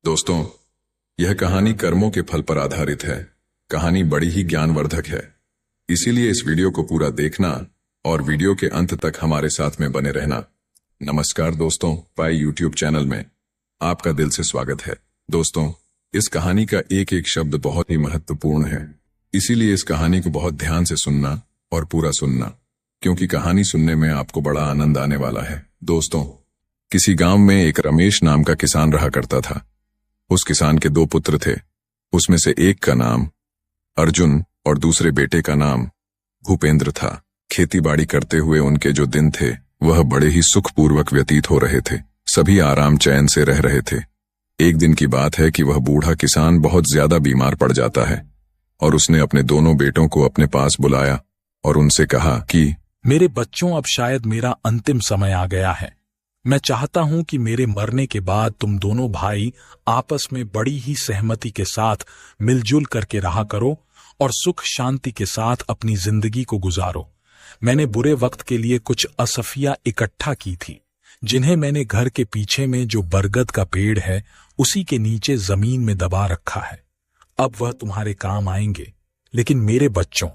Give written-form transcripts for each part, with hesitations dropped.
दोस्तों, यह कहानी कर्मों के फल पर आधारित है। कहानी बड़ी ही ज्ञानवर्धक है, इसीलिए इस वीडियो को पूरा देखना और वीडियो के अंत तक हमारे साथ में बने रहना। नमस्कार दोस्तों, पाई यूट्यूब चैनल में आपका दिल से स्वागत है। दोस्तों, इस कहानी का एक एक शब्द बहुत ही महत्वपूर्ण है, इसीलिए इस कहानी को बहुत ध्यान से सुनना और पूरा सुनना, क्योंकि कहानी सुनने में आपको बड़ा आनंद आने वाला है। दोस्तों, किसी गांव में एक रमेश नाम का किसान रहा करता था। उस किसान के दो पुत्र थे। उसमें से एक का नाम अर्जुन और दूसरे बेटे का नाम भूपेंद्र था। खेतीबाड़ी करते हुए उनके जो दिन थे वह बड़े ही सुखपूर्वक व्यतीत हो रहे थे। सभी आराम चैन से रह रहे थे। एक दिन की बात है कि वह बूढ़ा किसान बहुत ज्यादा बीमार पड़ जाता है और उसने अपने दोनों बेटों को अपने पास बुलाया और उनसे कहा कि मेरे बच्चों, अब शायद मेरा अंतिम समय आ गया है। मैं चाहता हूं कि मेरे मरने के बाद तुम दोनों भाई आपस में बड़ी ही सहमति के साथ मिलजुल करके रहा करो और सुख शांति के साथ अपनी जिंदगी को गुजारो। मैंने बुरे वक्त के लिए कुछ असफियां इकट्ठा की थी, जिन्हें मैंने घर के पीछे में जो बरगद का पेड़ है उसी के नीचे जमीन में दबा रखा है। अब वह तुम्हारे काम आएंगे। लेकिन मेरे बच्चों,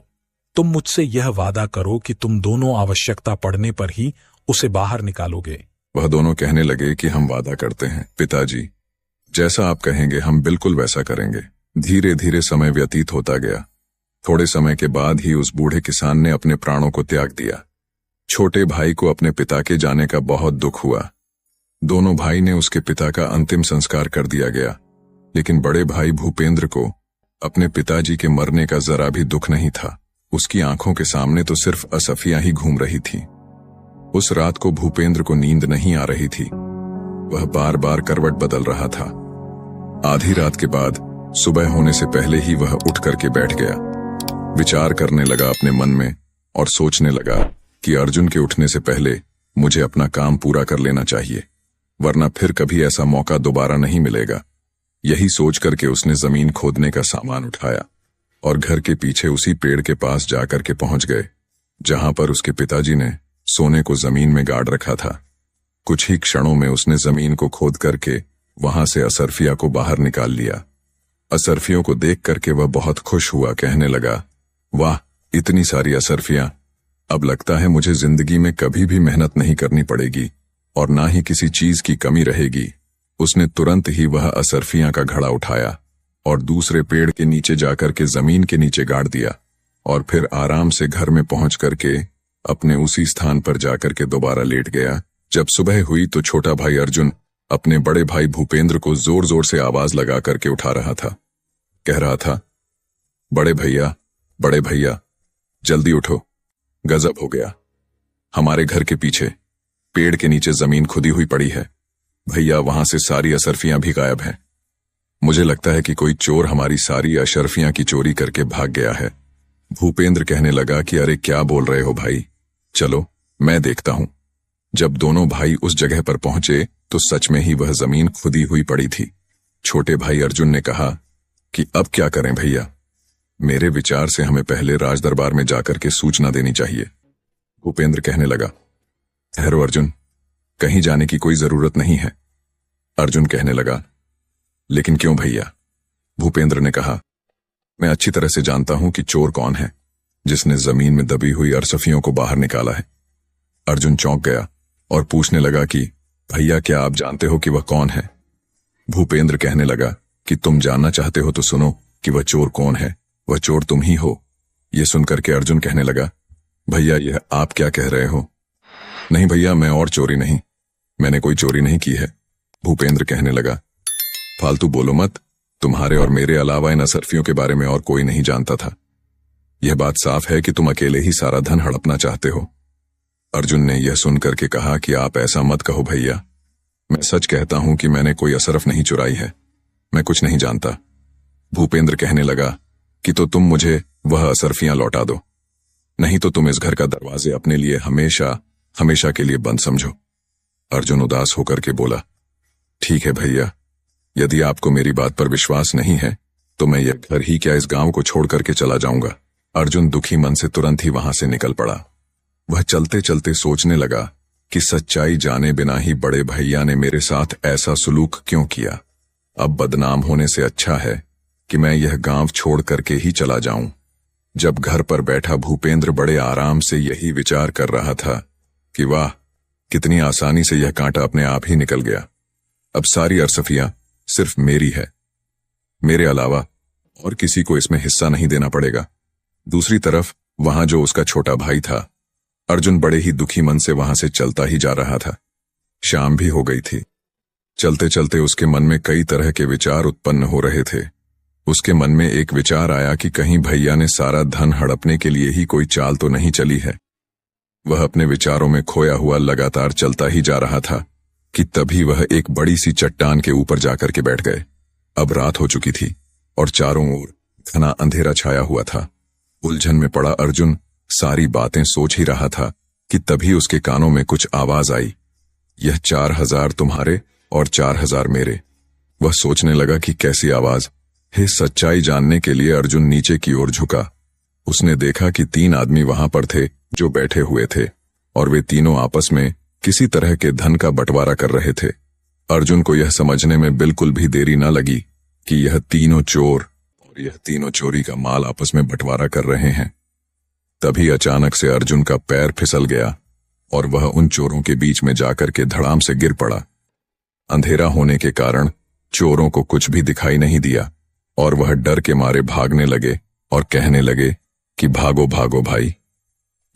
तुम मुझसे यह वादा करो कि तुम दोनों आवश्यकता पड़ने पर ही उसे बाहर निकालोगे। वह दोनों कहने लगे कि हम वादा करते हैं पिताजी, जैसा आप कहेंगे हम बिल्कुल वैसा करेंगे। धीरे धीरे समय व्यतीत होता गया। थोड़े समय के बाद ही उस बूढ़े किसान ने अपने प्राणों को त्याग दिया। छोटे भाई को अपने पिता के जाने का बहुत दुख हुआ। दोनों भाई ने उसके पिता का अंतिम संस्कार कर दिया गया, लेकिन बड़े भाई भूपेंद्र को अपने पिताजी के मरने का जरा भी दुख नहीं था। उसकी आंखों के सामने तो सिर्फ असफियां ही घूम रही थी। उस रात को भूपेंद्र को नींद नहीं आ रही थी। वह बार बार करवट बदल रहा था। आधी रात के बाद सुबह होने से पहले ही वह उठ करके बैठ गया। विचार करने लगा अपने मन में और सोचने लगा कि अर्जुन के उठने से पहले मुझे अपना काम पूरा कर लेना चाहिए, वरना फिर कभी ऐसा मौका दोबारा नहीं मिलेगा। यही सोच करके उसने जमीन खोदने का सामान उठाया और घर के पीछे उसी पेड़ के पास जाकर के पहुंच गए, जहां पर उसके पिताजी ने सोने को जमीन में गाड़ रखा था। कुछ ही क्षणों में उसने जमीन को खोद करके वहां से असरफिया को बाहर निकाल लिया। असरफियों को देख करके वह बहुत खुश हुआ। कहने लगा, वाह, इतनी सारी असरफियां! अब लगता है मुझे जिंदगी में कभी भी मेहनत नहीं करनी पड़ेगी और ना ही किसी चीज की कमी रहेगी। उसने तुरंत ही वह असरफियां का घड़ा उठाया और दूसरे पेड़ के नीचे जाकर के जमीन के नीचे गाड़ दिया और फिर आराम से घर में पहुंच करके अपने उसी स्थान पर जाकर के दोबारा लेट गया। जब सुबह हुई तो छोटा भाई अर्जुन अपने बड़े भाई भूपेंद्र को जोर जोर से आवाज लगा करके उठा रहा था। कह रहा था, बड़े भैया, जल्दी उठो, गजब हो गया। हमारे घर के पीछे पेड़ के नीचे जमीन खुदी हुई पड़ी है भैया, वहां से सारी असरफियां भी गायब हैं। मुझे लगता है कि कोई चोर हमारी सारी असरफियां की चोरी करके भाग गया है। भूपेंद्र कहने लगा कि अरे क्या बोल रहे हो भाई, चलो मैं देखता हूं। जब दोनों भाई उस जगह पर पहुंचे तो सच में ही वह जमीन खुदी हुई पड़ी थी। छोटे भाई अर्जुन ने कहा कि अब क्या करें भैया, मेरे विचार से हमें पहले राजदरबार में जाकर के सूचना देनी चाहिए। भूपेंद्र कहने लगा, ठहरो अर्जुन, कहीं जाने की कोई जरूरत नहीं है। अर्जुन कहने लगा, लेकिन क्यों भैया? भूपेंद्र ने कहा, मैं अच्छी तरह से जानता हूं कि चोर कौन है जिसने जमीन में दबी हुई असरफियों को बाहर निकाला है। अर्जुन चौंक गया और पूछने लगा कि भैया, क्या आप जानते हो कि वह कौन है? भूपेंद्र कहने लगा कि तुम जानना चाहते हो तो सुनो कि वह चोर कौन है। वह चोर तुम ही हो। यह सुनकर के अर्जुन कहने लगा, भैया यह आप क्या कह रहे हो? नहीं भैया, मैं और चोरी नहीं, मैंने कोई चोरी नहीं की है। भूपेंद्र कहने लगा, फालतू बोलो मत, तुम्हारे और मेरे अलावा इन असरफियों के बारे में और कोई नहीं जानता था। यह बात साफ है कि तुम अकेले ही सारा धन हड़पना चाहते हो। अर्जुन ने यह सुनकर के कहा कि आप ऐसा मत कहो भैया, मैं सच कहता हूं कि मैंने कोई असरफ नहीं चुराई है, मैं कुछ नहीं जानता। भूपेंद्र कहने लगा कि तो तुम मुझे वह असरफियां लौटा दो, नहीं तो तुम इस घर का दरवाजे अपने लिए हमेशा हमेशा के लिए बंद समझो। अर्जुन उदास होकर के बोला, ठीक है भैया, यदि आपको मेरी बात पर विश्वास नहीं है तो मैं यह घर ही क्या इस गांव को छोड़ करके चला जाऊंगा। अर्जुन दुखी मन से तुरंत ही वहां से निकल पड़ा। वह चलते चलते सोचने लगा कि सच्चाई जाने बिना ही बड़े भैया ने मेरे साथ ऐसा सुलूक क्यों किया। अब बदनाम होने से अच्छा है कि मैं यह गांव छोड़ करके ही चला जाऊं। जब घर पर बैठा भूपेंद्र बड़े आराम से यही विचार कर रहा था कि वाह, कितनी आसानी से यह कांटा अपने आप ही निकल गया। अब सारी अरसफियां सिर्फ मेरी है, मेरे अलावा और किसी को इसमें हिस्सा नहीं देना पड़ेगा। दूसरी तरफ वहां जो उसका छोटा भाई था, अर्जुन बड़े ही दुखी मन से वहां से चलता ही जा रहा था। शाम भी हो गई थी। चलते चलते उसके मन में कई तरह के विचार उत्पन्न हो रहे थे। उसके मन में एक विचार आया कि कहीं भैया ने सारा धन हड़पने के लिए ही कोई चाल तो नहीं चली है। वह अपने विचारों में खोया हुआ लगातार चलता ही जा रहा था कि तभी वह एक बड़ी सी चट्टान के ऊपर जाकर के बैठ गए। अब रात हो चुकी थी और चारों ओर घना अंधेरा छाया हुआ था। उलझन में पड़ा अर्जुन सारी बातें सोच ही रहा था कि तभी उसके कानों में कुछ आवाज आई, यह 4000 तुम्हारे और 4000 मेरे। वह सोचने लगा कि कैसी आवाज है। सच्चाई जानने के लिए अर्जुन नीचे की ओर झुका। उसने देखा कि 3 आदमी वहां पर थे जो बैठे हुए थे और वे तीनों आपस में किसी तरह के धन का बंटवारा कर रहे थे। अर्जुन को यह समझने में बिल्कुल भी देरी न लगी कि यह तीनों चोर और यह तीनों चोरी का माल आपस में बंटवारा कर रहे हैं। तभी अचानक से अर्जुन का पैर फिसल गया और वह उन चोरों के बीच में जाकर के धड़ाम से गिर पड़ा। अंधेरा होने के कारण चोरों को कुछ भी दिखाई नहीं दिया और वह डर के मारे भागने लगे और कहने लगे कि भागो भागो भाई,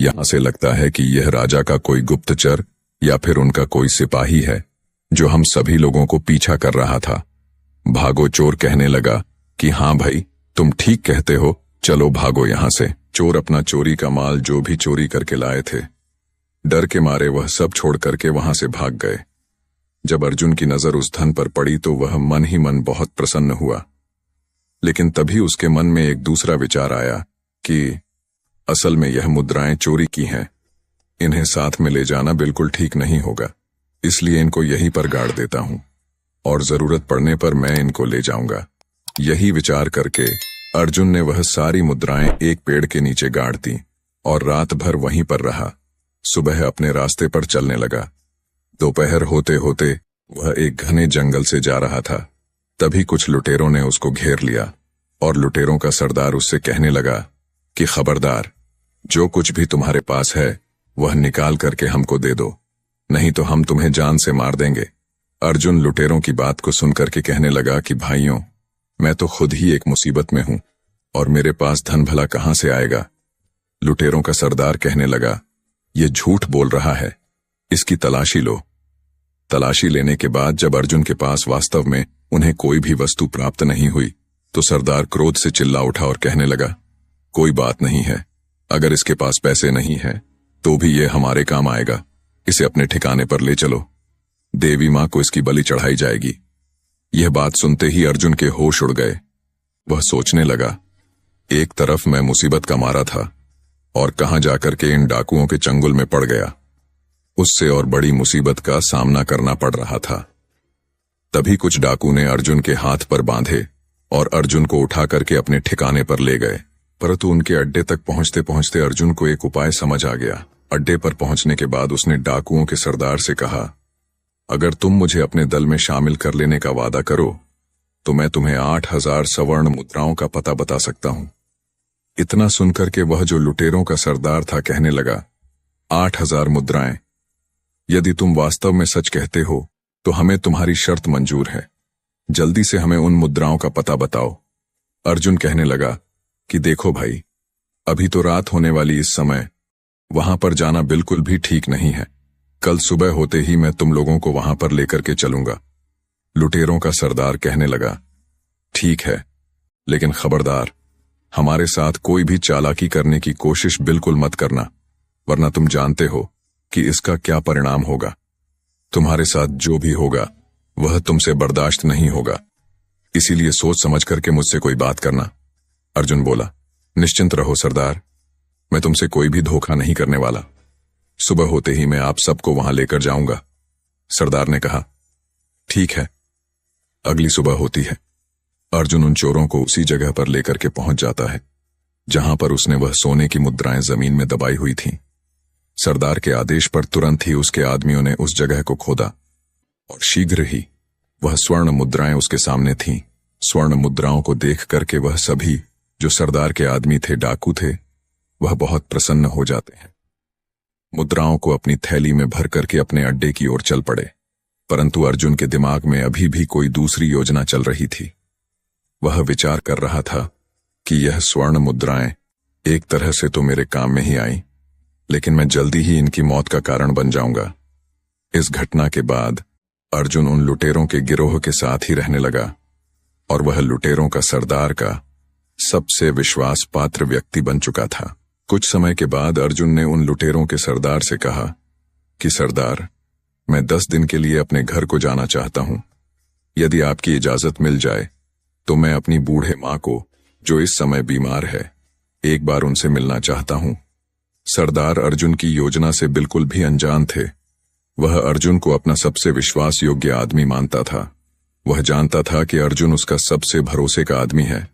यहां से लगता है कि यह राजा का कोई गुप्तचर या फिर उनका कोई सिपाही है जो हम सभी लोगों को पीछा कर रहा था। भागो। चोर कहने लगा कि हाँ भाई, तुम ठीक कहते हो, चलो भागो यहां से। चोर अपना चोरी का माल जो भी चोरी करके लाए थे, डर के मारे वह सब छोड़ करके वहां से भाग गए। जब अर्जुन की नजर उस धन पर पड़ी तो वह मन ही मन बहुत प्रसन्न हुआ। लेकिन तभी उसके मन में एक दूसरा विचार आया कि असल में यह मुद्राएं चोरी की हैं, इन्हें साथ में ले जाना बिल्कुल ठीक नहीं होगा, इसलिए इनको यहीं पर गाड़ देता हूं और जरूरत पड़ने पर मैं इनको ले जाऊंगा। यही विचार करके अर्जुन ने वह सारी मुद्राएं एक पेड़ के नीचे गाड़ दी और रात भर वहीं पर रहा। सुबह अपने रास्ते पर चलने लगा। दोपहर होते होते वह एक घने जंगल से जा रहा था। तभी कुछ लुटेरों ने उसको घेर लिया और लुटेरों का सरदार उससे कहने लगा कि खबरदार, जो कुछ भी तुम्हारे पास है वह निकाल करके हमको दे दो, नहीं तो हम तुम्हें जान से मार देंगे। अर्जुन लुटेरों की बात को सुनकर के कहने लगा कि भाइयों, मैं तो खुद ही एक मुसीबत में हूं और मेरे पास धन भला कहां से आएगा। लुटेरों का सरदार कहने लगा, ये झूठ बोल रहा है, इसकी तलाशी लो। तलाशी लेने के बाद जब अर्जुन के पास वास्तव में उन्हें कोई भी वस्तु प्राप्त नहीं हुई तो सरदार क्रोध से चिल्ला उठा और कहने लगा, कोई बात नहीं है, अगर इसके पास पैसे नहीं है तो भी ये हमारे काम आएगा, इसे अपने ठिकाने पर ले चलो, देवी मां को इसकी बलि चढ़ाई जाएगी। यह बात सुनते ही अर्जुन के होश उड़ गए। वह सोचने लगा, एक तरफ मैं मुसीबत का मारा था और कहां जाकर के इन डाकुओं के चंगुल में पड़ गया, उससे और बड़ी मुसीबत का सामना करना पड़ रहा था। तभी कुछ डाकू ने अर्जुन के हाथ पर बांधे और अर्जुन को उठा करके अपने ठिकाने पर ले गए। परंतु उनके अड्डे तक पहुंचते पहुंचते अर्जुन को एक उपाय समझ आ गया। अड्डे पर पहुंचने के बाद उसने डाकुओं के सरदार से कहा, अगर तुम मुझे अपने दल में शामिल कर लेने का वादा करो तो मैं तुम्हें 8000 स्वर्ण मुद्राओं का पता बता सकता हूं। इतना सुनकर के वह जो लुटेरों का सरदार था कहने लगा, 8000 मुद्राएं? यदि तुम वास्तव में सच कहते हो तो हमें तुम्हारी शर्त मंजूर है, जल्दी से हमें उन मुद्राओं का पता बताओ। अर्जुन कहने लगा कि देखो भाई, अभी तो रात होने वाली इस समय वहां पर जाना बिल्कुल भी ठीक नहीं है। कल सुबह होते ही मैं तुम लोगों को वहां पर लेकर के चलूंगा। लुटेरों का सरदार कहने लगा, ठीक है, लेकिन खबरदार, हमारे साथ कोई भी चालाकी करने की कोशिश बिल्कुल मत करना, वरना तुम जानते हो कि इसका क्या परिणाम होगा। तुम्हारे साथ जो भी होगा वह तुमसे बर्दाश्त नहीं होगा, इसीलिए सोच समझ करके मुझसे कोई बात करना। अर्जुन बोला, निश्चिंत रहो सरदार, मैं तुमसे कोई भी धोखा नहीं करने वाला। सुबह होते ही मैं आप सबको वहां लेकर जाऊंगा। सरदार ने कहा, ठीक है। अगली सुबह होती है। अर्जुन उन चोरों को उसी जगह पर लेकर के पहुंच जाता है जहां पर उसने वह सोने की मुद्राएं जमीन में दबाई हुई थीं। सरदार के आदेश पर तुरंत ही उसके आदमियों ने उस जगह को खोदा और शीघ्र ही वह स्वर्ण मुद्राएं उसके सामने थीं। स्वर्ण मुद्राओं को देख करके वह सभी जो सरदार के आदमी थे, डाकू थे, वह बहुत प्रसन्न हो जाते हैं। मुद्राओं को अपनी थैली में भर करके अपने अड्डे की ओर चल पड़े। परंतु अर्जुन के दिमाग में अभी भी कोई दूसरी योजना चल रही थी। वह विचार कर रहा था कि यह स्वर्ण मुद्राएं एक तरह से तो मेरे काम में ही आई, लेकिन मैं जल्दी ही इनकी मौत का कारण बन जाऊंगा। इस घटना के बाद अर्जुन उन लुटेरों के गिरोह के साथ ही रहने लगा और वह लुटेरों का सरदार का सबसे विश्वास पात्र व्यक्ति बन चुका था। कुछ समय के बाद अर्जुन ने उन लुटेरों के सरदार से कहा कि सरदार, मैं 10 दिन के लिए अपने घर को जाना चाहता हूं। यदि आपकी इजाजत मिल जाए तो मैं अपनी बूढ़े मां को, जो इस समय बीमार है, एक बार उनसे मिलना चाहता हूं। सरदार अर्जुन की योजना से बिल्कुल भी अनजान थे। वह अर्जुन को अपना सबसे विश्वास योग्य आदमी मानता था। वह जानता था कि अर्जुन उसका सबसे भरोसे का आदमी है।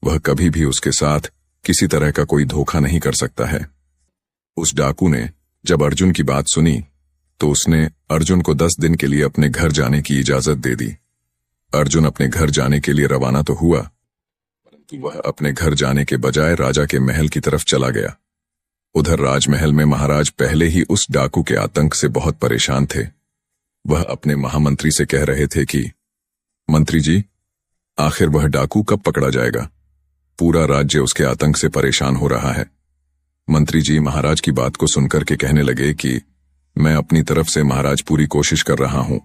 वह कभी भी उसके साथ किसी तरह का कोई धोखा नहीं कर सकता है। उस डाकू ने जब अर्जुन की बात सुनी तो उसने अर्जुन को 10 दिन के लिए अपने घर जाने की इजाजत दे दी। अर्जुन अपने घर जाने के लिए रवाना तो हुआ, परंतु वह अपने घर जाने के बजाय राजा के महल की तरफ चला गया। उधर राजमहल में महाराज पहले ही उस डाकू के आतंक से बहुत परेशान थे। वह अपने महामंत्री से कह रहे थे कि मंत्री जी, आखिर वह डाकू कब पकड़ा जाएगा? पूरा राज्य उसके आतंक से परेशान हो रहा है। मंत्री जी महाराज की बात को सुनकर के कहने लगे कि मैं अपनी तरफ से महाराज पूरी कोशिश कर रहा हूं।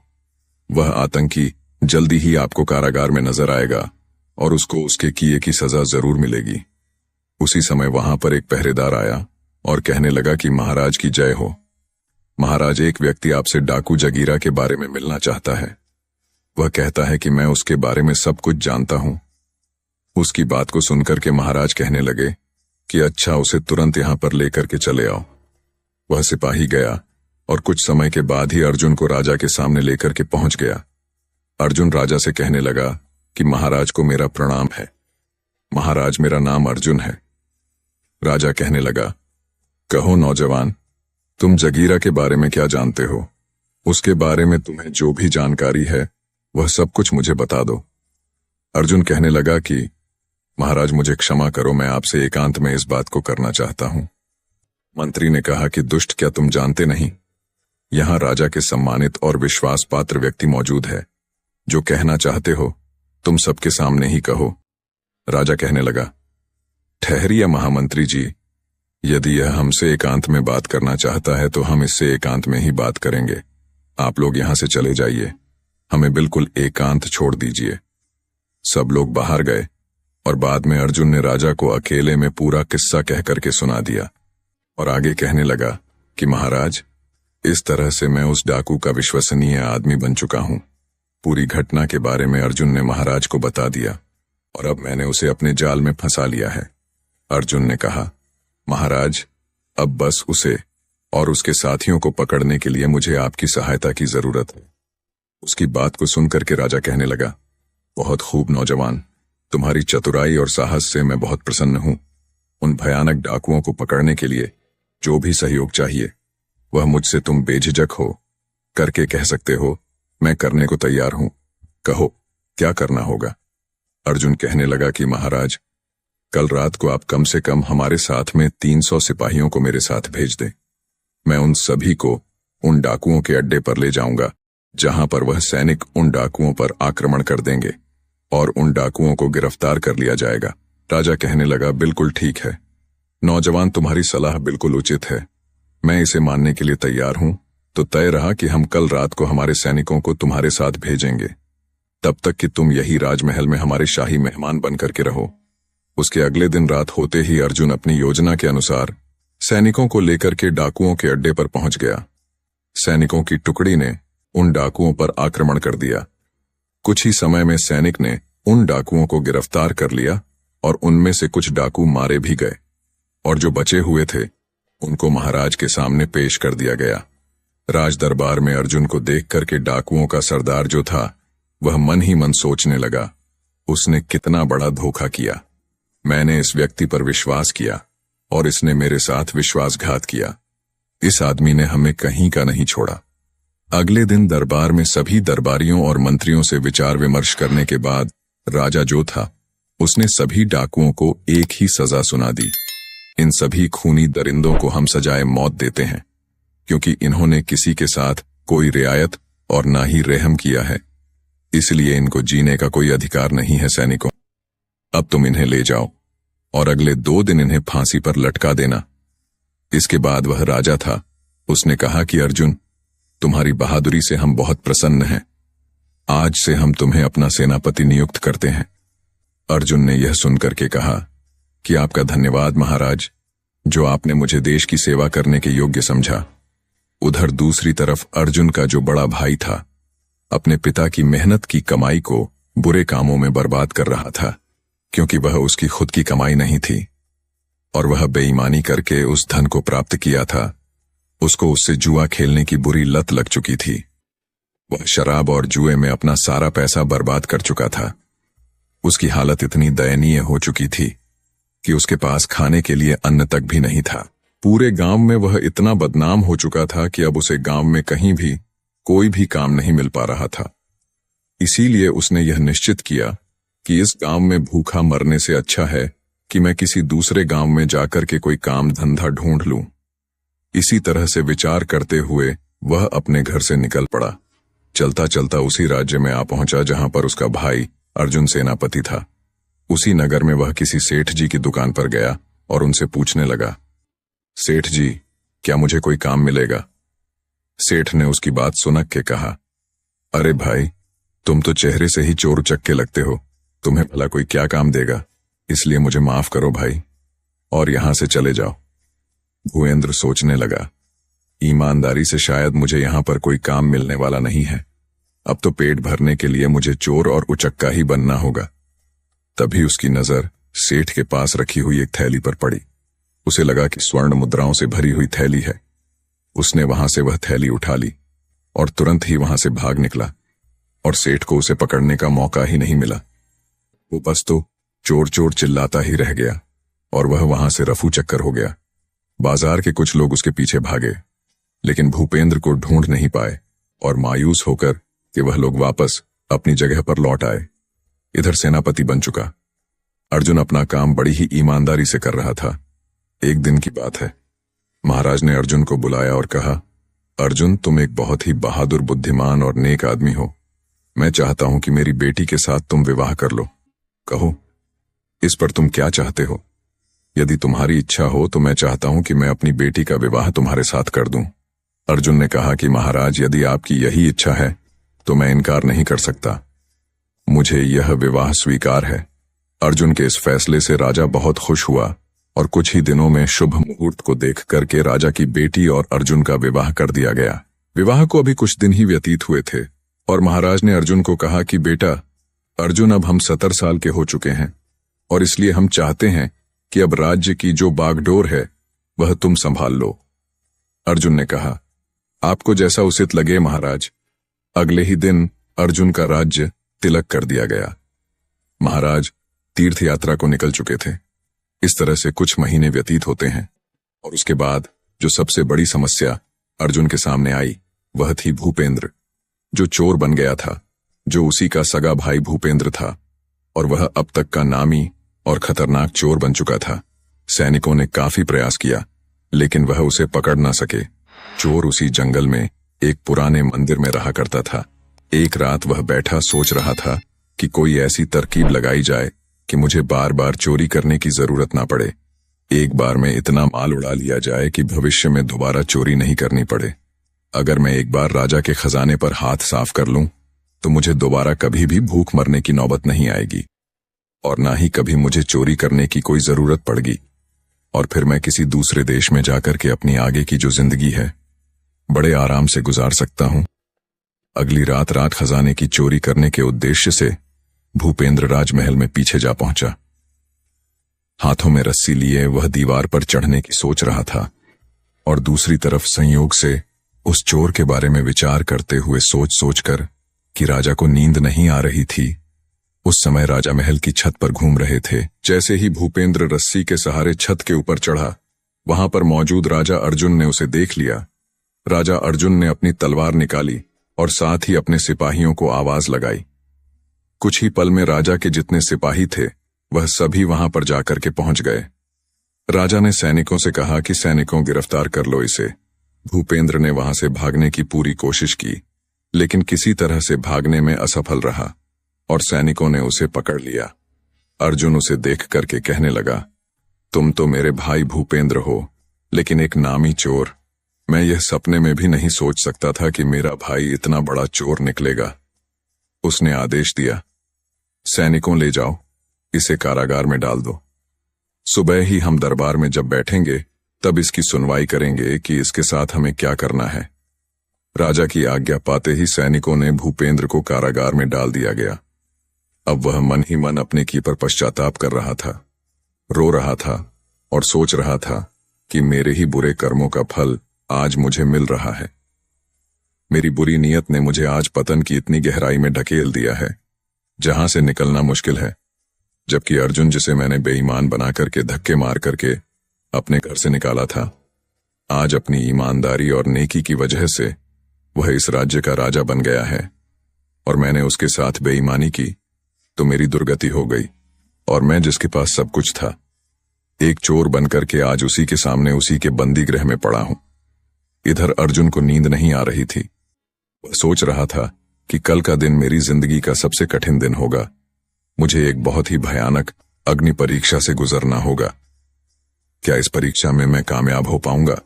वह आतंकी जल्दी ही आपको कारागार में नजर आएगा और उसको उसके किए की सजा जरूर मिलेगी। उसी समय वहां पर एक पहरेदार आया और कहने लगा कि महाराज की जय हो। महाराज, एक व्यक्ति आपसे डाकू जगीरा के बारे में मिलना चाहता है। वह कहता है कि मैं उसके बारे में सब कुछ जानता हूं। उसकी बात को सुनकर के महाराज कहने लगे कि अच्छा, उसे तुरंत यहां पर लेकर के चले आओ। वह सिपाही गया और कुछ समय के बाद ही अर्जुन को राजा के सामने लेकर के पहुंच गया। अर्जुन राजा से कहने लगा कि महाराज को मेरा प्रणाम है। महाराज, मेरा नाम अर्जुन है। राजा कहने लगा, कहो नौजवान, तुम जगीरा के बारे में क्या जानते हो? उसके बारे में तुम्हें जो भी जानकारी है वह सब कुछ मुझे बता दो। अर्जुन कहने लगा कि महाराज, मुझे क्षमा करो, मैं आपसे एकांत में इस बात को करना चाहता हूं। मंत्री ने कहा कि दुष्ट, क्या तुम जानते नहीं, यहां राजा के सम्मानित और विश्वास पात्र व्यक्ति मौजूद है। जो कहना चाहते हो तुम सबके सामने ही कहो। राजा कहने लगा, ठहरिए महामंत्री जी, यदि यह हमसे एकांत में बात करना चाहता है तो हम इससे एकांत में ही बात करेंगे। आप लोग यहां से चले जाइए, हमें बिल्कुल एकांत छोड़ दीजिए। सब लोग बाहर गए और बाद में अर्जुन ने राजा को अकेले में पूरा किस्सा कह करके सुना दिया और आगे कहने लगा कि महाराज, इस तरह से मैं उस डाकू का विश्वसनीय आदमी बन चुका हूं। पूरी घटना के बारे में अर्जुन ने महाराज को बता दिया और अब मैंने उसे अपने जाल में फंसा लिया है। अर्जुन ने कहा, महाराज, अब बस उसे और उसके साथियों को पकड़ने के लिए मुझे आपकी सहायता की जरूरत है। उसकी बात को सुनकर के राजा कहने लगा, बहुत खूब नौजवान, तुम्हारी चतुराई और साहस से मैं बहुत प्रसन्न हूं। उन भयानक डाकुओं को पकड़ने के लिए जो भी सहयोग चाहिए वह मुझसे तुम बेझिझक हो करके कह सकते हो। मैं करने को तैयार हूं, कहो क्या करना होगा। अर्जुन कहने लगा कि महाराज, कल रात को आप कम से कम हमारे साथ में 300 सिपाहियों को मेरे साथ भेज दें। मैं उन सभी को उन डाकुओं के अड्डे पर ले जाऊंगा जहां पर वह सैनिक उन डाकुओं पर आक्रमण कर देंगे और उन डाकुओं को गिरफ्तार कर लिया जाएगा। राजा कहने लगा, बिल्कुल ठीक है नौजवान, तुम्हारी सलाह बिल्कुल उचित है, मैं इसे मानने के लिए तैयार हूं। तो तय रहा कि हम कल रात को हमारे सैनिकों को तुम्हारे साथ भेजेंगे, तब तक कि तुम यही राजमहल में हमारे शाही मेहमान बनकर के रहो। उसके अगले दिन रात होते ही अर्जुन अपनी योजना के अनुसार सैनिकों को लेकर के डाकुओं के अड्डे पर पहुंच गया। सैनिकों की टुकड़ी ने उन डाकुओं पर आक्रमण कर दिया। कुछ ही समय में सैनिक ने उन डाकुओं को गिरफ्तार कर लिया और उनमें से कुछ डाकू मारे भी गए और जो बचे हुए थे उनको महाराज के सामने पेश कर दिया गया। राज दरबार में अर्जुन को देख करके डाकुओं का सरदार जो था वह मन ही मन सोचने लगा, उसने कितना बड़ा धोखा किया। मैंने इस व्यक्ति पर विश्वास किया और इसने मेरे साथ विश्वासघात किया। इस आदमी ने हमें कहीं का नहीं छोड़ा। अगले दिन दरबार में सभी दरबारियों और मंत्रियों से विचार विमर्श करने के बाद राजा जो था उसने सभी डाकुओं को एक ही सजा सुना दी। इन सभी खूनी दरिंदों को हम सजाए मौत देते हैं, क्योंकि इन्होंने किसी के साथ कोई रियायत और ना ही रहम किया है, इसलिए इनको जीने का कोई अधिकार नहीं है। सैनिकों, अब तुम इन्हें ले जाओ और अगले 2 दिन इन्हें फांसी पर लटका देना। इसके बाद वह राजा था, उसने कहा कि अर्जुन, तुम्हारी बहादुरी से हम बहुत प्रसन्न हैं। आज से हम तुम्हें अपना सेनापति नियुक्त करते हैं। अर्जुन ने यह सुनकर के कहा कि आपका धन्यवाद महाराज, जो आपने मुझे देश की सेवा करने के योग्य समझा। उधर दूसरी तरफ अर्जुन का जो बड़ा भाई था अपने पिता की मेहनत की कमाई को बुरे कामों में बर्बाद कर रहा था, क्योंकि वह उसकी खुद की कमाई नहीं थी और वह बेईमानी करके उस धन को प्राप्त किया था। उसको उससे जुआ खेलने की बुरी लत लग चुकी थी। वह शराब और जुए में अपना सारा पैसा बर्बाद कर चुका था। उसकी हालत इतनी दयनीय हो चुकी थी कि उसके पास खाने के लिए अन्न तक भी नहीं था। पूरे गांव में वह इतना बदनाम हो चुका था कि अब उसे गांव में कहीं भी कोई भी काम नहीं मिल पा रहा था। इसीलिए उसने यह निश्चित किया कि इस गांव में भूखा मरने से अच्छा है कि मैं किसी दूसरे गांव में जाकर के कोई काम धंधा ढूंढ लूं। इसी तरह से विचार करते हुए वह अपने घर से निकल पड़ा। चलता चलता उसी राज्य में आ पहुंचा जहां पर उसका भाई अर्जुन सेनापति था। उसी नगर में वह किसी सेठ जी की दुकान पर गया और उनसे पूछने लगा, सेठ जी, क्या मुझे कोई काम मिलेगा? सेठ ने उसकी बात सुनक के कहा, अरे भाई, तुम तो चेहरे से ही चोर उचक्के लगते हो, तुम्हें भला कोई क्या काम देगा? इसलिए मुझे माफ करो भाई और यहां से चले जाओ। भूपेंद्र सोचने लगा, ईमानदारी से शायद मुझे यहां पर कोई काम मिलने वाला नहीं है। अब तो पेट भरने के लिए मुझे चोर और उचक्का ही बनना होगा। तभी उसकी नजर सेठ के पास रखी हुई एक थैली पर पड़ी। उसे लगा कि स्वर्ण मुद्राओं से भरी हुई थैली है। उसने वहां से वह थैली उठा ली और तुरंत ही वहां से भाग निकला और सेठ को उसे पकड़ने का मौका ही नहीं मिला। वो बस तो चोर चोर चिल्लाता ही रह गया और वह वहां से रफू चक्कर हो गया। बाजार के कुछ लोग उसके पीछे भागे, लेकिन भूपेंद्र को ढूंढ नहीं पाए और मायूस होकर कि वह लोग वापस अपनी जगह पर लौट आए। इधर सेनापति बन चुका अर्जुन अपना काम बड़ी ही ईमानदारी से कर रहा था। एक दिन की बात है, महाराज ने अर्जुन को बुलाया और कहा, अर्जुन, तुम एक बहुत ही बहादुर, बुद्धिमान और नेक आदमी हो। मैं चाहता हूं कि मेरी बेटी के साथ तुम विवाह कर लो। कहो, इस पर तुम क्या चाहते हो? यदि तुम्हारी इच्छा हो तो मैं चाहता हूं कि मैं अपनी बेटी का विवाह तुम्हारे साथ कर दूं। अर्जुन ने कहा कि महाराज, यदि आपकी यही इच्छा है तो मैं इनकार नहीं कर सकता। मुझे यह विवाह स्वीकार है। अर्जुन के इस फैसले से राजा बहुत खुश हुआ और कुछ ही दिनों में शुभ मुहूर्त को देख करके राजा की बेटी और अर्जुन का विवाह कर दिया गया। विवाह को अभी कुछ दिन ही व्यतीत हुए थे और महाराज ने अर्जुन को कहा कि बेटा अर्जुन, अब हम 70 साल के हो चुके हैं और इसलिए हम चाहते हैं कि अब राज्य की जो बागडोर है वह तुम संभाल लो। अर्जुन ने कहा, आपको जैसा उचित लगे महाराज। अगले ही दिन अर्जुन का राज्य तिलक कर दिया गया। महाराज तीर्थ यात्रा को निकल चुके थे। इस तरह से कुछ महीने व्यतीत होते हैं और उसके बाद जो सबसे बड़ी समस्या अर्जुन के सामने आई वह थी भूपेंद्र, जो चोर बन गया था, जो उसी का सगा भाई भूपेंद्र था और वह अब तक का नामी और खतरनाक चोर बन चुका था। सैनिकों ने काफी प्रयास किया लेकिन वह उसे पकड़ ना सके। चोर उसी जंगल में एक पुराने मंदिर में रहा करता था। एक रात वह बैठा सोच रहा था कि कोई ऐसी तरकीब लगाई जाए कि मुझे बार बार चोरी करने की जरूरत ना पड़े। एक बार में इतना माल उड़ा लिया जाए कि भविष्य में दोबारा चोरी नहीं करनी पड़े। अगर मैं एक बार राजा के खजाने पर हाथ साफ कर लूं तो मुझे दोबारा कभी भी भूख मरने की नौबत नहीं आएगी और ना ही कभी मुझे चोरी करने की कोई जरूरत पड़ेगी और फिर मैं किसी दूसरे देश में जाकर के अपनी आगे की जो जिंदगी है बड़े आराम से गुजार सकता हूं। अगली रात खजाने की चोरी करने के उद्देश्य से भूपेंद्र राजमहल में पीछे जा पहुंचा। हाथों में रस्सी लिए वह दीवार पर चढ़ने की सोच रहा था और दूसरी तरफ संयोग से उस चोर के बारे में विचार करते हुए सोच सोचकर कि राजा को नींद नहीं आ रही थी। उस समय राजा महल की छत पर घूम रहे थे। जैसे ही भूपेंद्र रस्सी के सहारे छत के ऊपर चढ़ा, वहां पर मौजूद राजा अर्जुन ने उसे देख लिया राजा अर्जुन ने अपनी तलवार निकाली और साथ ही अपने सिपाहियों को आवाज लगाई। कुछ ही पल में राजा के जितने सिपाही थे वह सभी वहां पर जाकर के पहुंच गए। राजा ने सैनिकों से कहा कि सैनिकों, गिरफ्तार कर लो इसे। भूपेंद्र ने वहां से भागने की पूरी कोशिश की, लेकिन किसी तरह से भागने में असफल रहा और सैनिकों ने उसे पकड़ लिया। अर्जुन उसे देख करके कहने लगा, तुम तो मेरे भाई भूपेंद्र हो, लेकिन एक नामी चोर। मैं यह सपने में भी नहीं सोच सकता था कि मेरा भाई इतना बड़ा चोर निकलेगा। उसने आदेश दिया, सैनिकों, ले जाओ, इसे कारागार में डाल दो। सुबह ही हम दरबार में जब बैठेंगे तब इसकी सुनवाई करेंगे कि इसके साथ हमें क्या करना है। राजा की आज्ञा पाते ही सैनिकों ने भूपेंद्र को कारागार में डाल दिया गया। अब वह मन ही मन अपने की पर पश्चाताप कर रहा था, रो रहा था और सोच रहा था कि मेरे ही बुरे कर्मों का फल आज मुझे मिल रहा है। मेरी बुरी नीयत ने मुझे आज पतन की इतनी गहराई में ढकेल दिया है जहां से निकलना मुश्किल है। जबकि अर्जुन, जिसे मैंने बेईमान बना करके धक्के मार करके अपने घर से निकाला था, आज अपनी ईमानदारी और नेकी की वजह से वह इस राज्य का राजा बन गया है और मैंने उसके साथ बेईमानी की तो मेरी दुर्गति हो गई और मैं, जिसके पास सब कुछ था, एक चोर बनकर के आज उसी के सामने उसी के बंदी गृह में पड़ा हूं। इधर अर्जुन को नींद नहीं आ रही थी। वह सोच रहा था कि कल का दिन मेरी जिंदगी का सबसे कठिन दिन होगा। मुझे एक बहुत ही भयानक अग्नि परीक्षा से गुजरना होगा। क्या इस परीक्षा में मैं कामयाब हो पाऊंगा?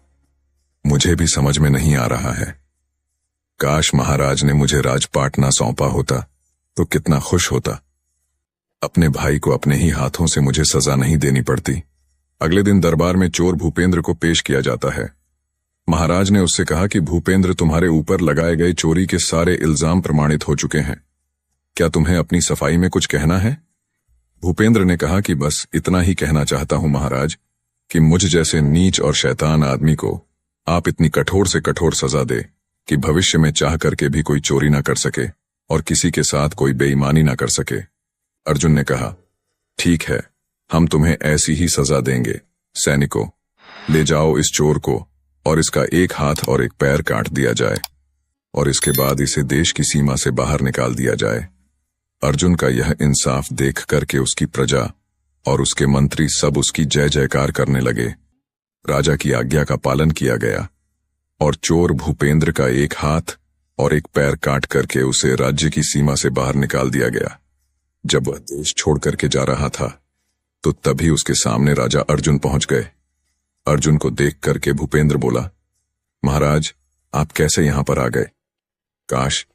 मुझे भी समझ में नहीं आ रहा है। काश महाराज ने मुझे राजपाट ना सौंपा होता तो कितना खुश होता। अपने भाई को अपने ही हाथों से मुझे सजा नहीं देनी पड़ती। अगले दिन दरबार में चोर भूपेंद्र को पेश किया जाता है। महाराज ने उससे कहा कि भूपेंद्र, तुम्हारे ऊपर लगाए गए चोरी के सारे इल्जाम प्रमाणित हो चुके हैं। क्या तुम्हें अपनी सफाई में कुछ कहना है? भूपेंद्र ने कहा कि बस इतना ही कहना चाहता हूं महाराज, कि मुझ जैसे नीच और शैतान आदमी को आप इतनी कठोर से कठोर सजा दे कि भविष्य में चाह करके भी कोई चोरी ना कर सके और किसी के साथ कोई बेईमानी ना कर सके। अर्जुन ने कहा, ठीक है, हम तुम्हें ऐसी ही सजा देंगे। सैनिकों, ले जाओ इस चोर को और इसका एक हाथ और एक पैर काट दिया जाए और इसके बाद इसे देश की सीमा से बाहर निकाल दिया जाए। अर्जुन का यह इंसाफ देख करके उसकी प्रजा और उसके मंत्री सब उसकी जय जयकार करने लगे। राजा की आज्ञा का पालन किया गया और चोर भूपेंद्र का एक हाथ और एक पैर काट करके उसे राज्य की सीमा से बाहर निकाल दिया गया। जब वह देश छोड़ करके जा रहा था तो तभी उसके सामने राजा अर्जुन पहुंच गए। अर्जुन को देख करके भूपेंद्र बोला, महाराज, आप कैसे यहां पर आ गए? काश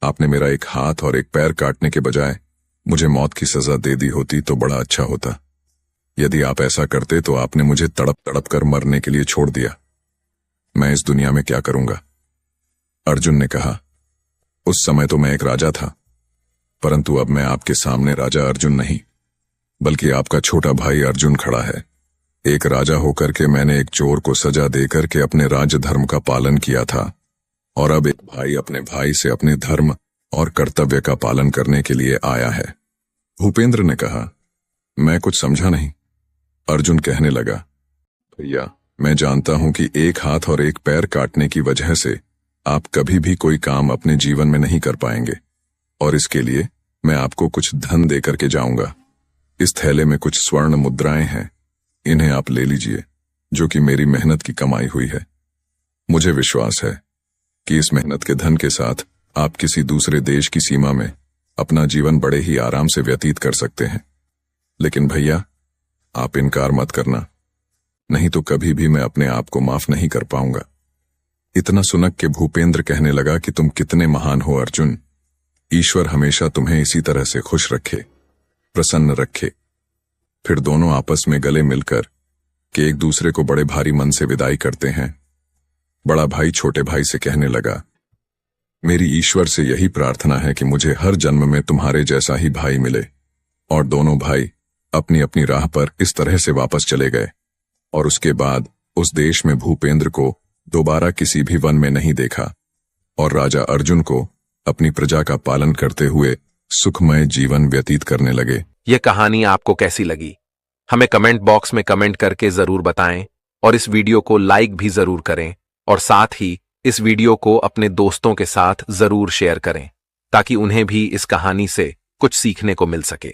आपने मेरा एक हाथ और एक पैर काटने के बजाय मुझे मौत की सजा दे दी होती तो बड़ा अच्छा होता। यदि आप ऐसा करते तो आपने मुझे तड़प तड़प कर मरने के लिए छोड़ दिया। मैं इस दुनिया में क्या करूंगा? अर्जुन ने कहा, उस समय तो मैं एक राजा था, परंतु अब मैं आपके सामने राजा अर्जुन नहीं बल्कि आपका छोटा भाई अर्जुन खड़ा है। एक राजा होकर के मैंने एक चोर को सजा देकर के अपने राज धर्म का पालन किया था और अब एक भाई अपने भाई से अपने धर्म और कर्तव्य का पालन करने के लिए आया है। भूपेंद्र ने कहा, मैं कुछ समझा नहीं। अर्जुन कहने लगा, भैया, मैं जानता हूं कि एक हाथ और एक पैर काटने की वजह से आप कभी भी कोई काम अपने जीवन में नहीं कर पाएंगे और इसके लिए मैं आपको कुछ धन देकर के जाऊंगा। इस थैले में कुछ स्वर्ण मुद्राएं हैं, इन्हें आप ले लीजिए, जो कि मेरी मेहनत की कमाई हुई है। मुझे विश्वास है कि इस मेहनत के धन के साथ आप किसी दूसरे देश की सीमा में अपना जीवन बड़े ही आराम से व्यतीत कर सकते हैं। लेकिन भैया, आप इनकार मत करना, नहीं तो कभी भी मैं अपने आप को माफ नहीं कर पाऊंगा। इतना सुनक के भूपेंद्र कहने लगा कि तुम कितने महान हो अर्जुन। ईश्वर हमेशा तुम्हें इसी तरह से खुश रखे, प्रसन्न रखे। फिर दोनों आपस में गले मिलकर के एक दूसरे को बड़े भारी मन से विदाई करते हैं। बड़ा भाई छोटे भाई से कहने लगा, मेरी ईश्वर से यही प्रार्थना है कि मुझे हर जन्म में तुम्हारे जैसा ही भाई मिले। और दोनों भाई अपनी अपनी राह पर इस तरह से वापस चले गए और उसके बाद उस देश में भूपेंद्र को दोबारा किसी भी वन में नहीं देखा और राजा अर्जुन को अपनी प्रजा का पालन करते हुए सुखमय जीवन व्यतीत करने लगे। यह कहानी आपको कैसी लगी हमें कमेंट बॉक्स में कमेंट करके जरूर बताएं और इस वीडियो को लाइक भी जरूर करें और साथ ही इस वीडियो को अपने दोस्तों के साथ जरूर शेयर करें ताकि उन्हें भी इस कहानी से कुछ सीखने को मिल सके।